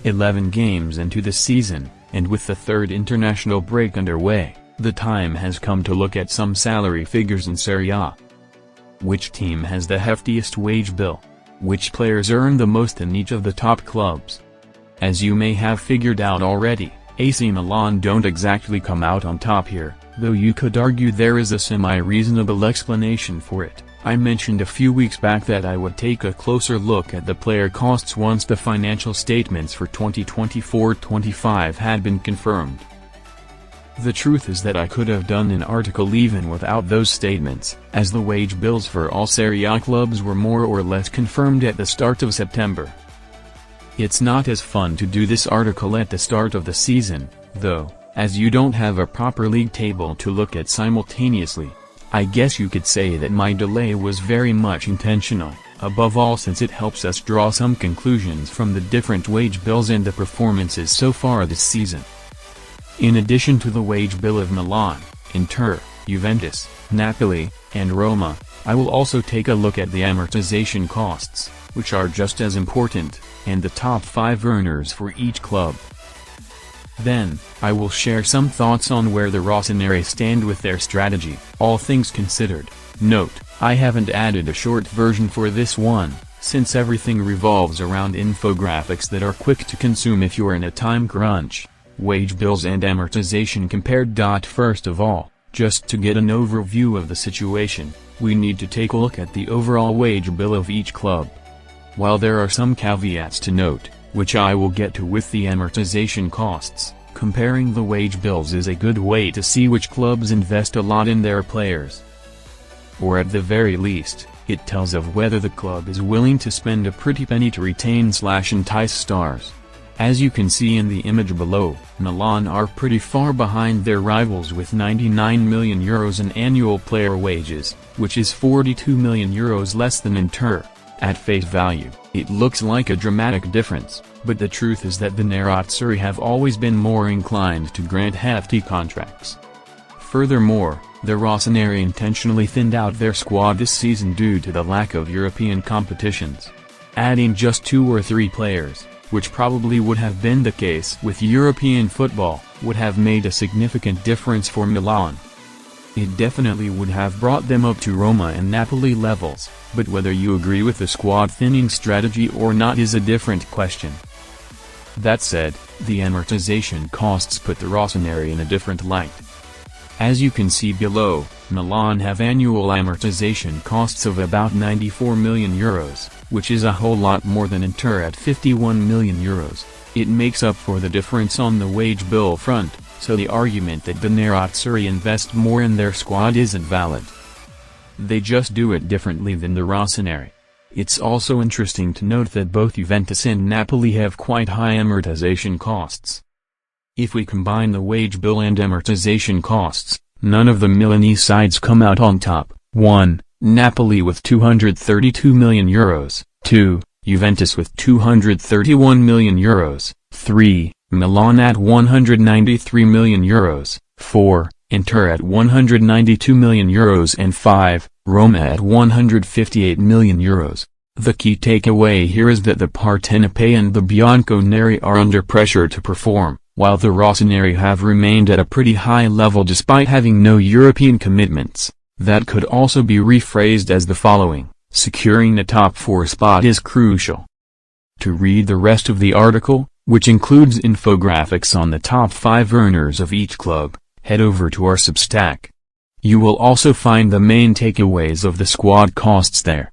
11 games into the season, and with the third international break underway, the time has come to look at some salary figures in Serie A. Which team has the heftiest wage bill? Which players earn the most in each of the top clubs? As you may have figured out already, AC Milan don't exactly come out on top here, though you could argue there is a semi-reasonable explanation for it. I mentioned a few weeks back that I would take a closer look at the player costs once the financial statements for 2024-25 had been confirmed. The truth is that I could have done an article even without those statements, as the wage bills for all Serie A clubs were more or less confirmed at the start of September. It's not as fun to do this article at the start of the season, though, as you don't have a proper league table to look at simultaneously. I guess you could say that my delay was very much intentional, above all since it helps us draw some conclusions from the different wage bills and the performances so far this season. In addition to the wage bill of Milan, Inter, Juventus, Napoli, and Roma, I will also take a look at the amortisation costs, which are just as important, and the top 5 earners for each club. Then, I will share some thoughts on where the Rossoneri stand with their strategy, all things considered. Note, I haven't added a short version for this one, since everything revolves around infographics that are quick to consume if you're in a time crunch. Wage bills and amortization compared. First of all, just to get an overview of the situation, we need to take a look at the overall wage bill of each club. While there are some caveats to note, which I will get to with the amortization costs, comparing the wage bills is a good way to see which clubs invest a lot in their players. Or at the very least, it tells of whether the club is willing to spend a pretty penny to retain/entice stars. As you can see in the image below, Milan are pretty far behind their rivals with €99 million in annual player wages, which is €42 million less than Inter. At face value, it looks like a dramatic difference, but the truth is that the Nerazzurri have always been more inclined to grant hefty contracts. Furthermore, the Rossoneri intentionally thinned out their squad this season due to the lack of European competitions. Adding just 2 or 3 players, which probably would have been the case with European football, would have made a significant difference for Milan. It definitely would have brought them up to Roma and Napoli levels, but whether you agree with the squad thinning strategy or not is a different question. That said, the amortization costs put the Rossoneri in a different light. As you can see below, Milan have annual amortization costs of about €94 million, which is a whole lot more than Inter at €51 million. It makes up for the difference on the wage bill front, so the argument that the Nerazzurri invest more in their squad isn't valid. They just do it differently than the Rossoneri. It's also interesting to note that both Juventus and Napoli have quite high amortization costs. If we combine the wage bill and amortization costs, none of the Milanese sides come out on top. 1. Napoli with €232 million, 2. Juventus with €231 million, 3. Milan at €193 million, 4. Inter at €192 million and 5. Roma at €158 million. The key takeaway here is that the Partenope and the Bianconeri are under pressure to perform, while the Rossoneri have remained at a pretty high level despite having no European commitments. That could also be rephrased as the following: securing the top 4 spot is crucial. To read the rest of the article, which includes infographics on the top 5 earners of each club, head over to our Substack. You will also find the main takeaways of the squad costs there.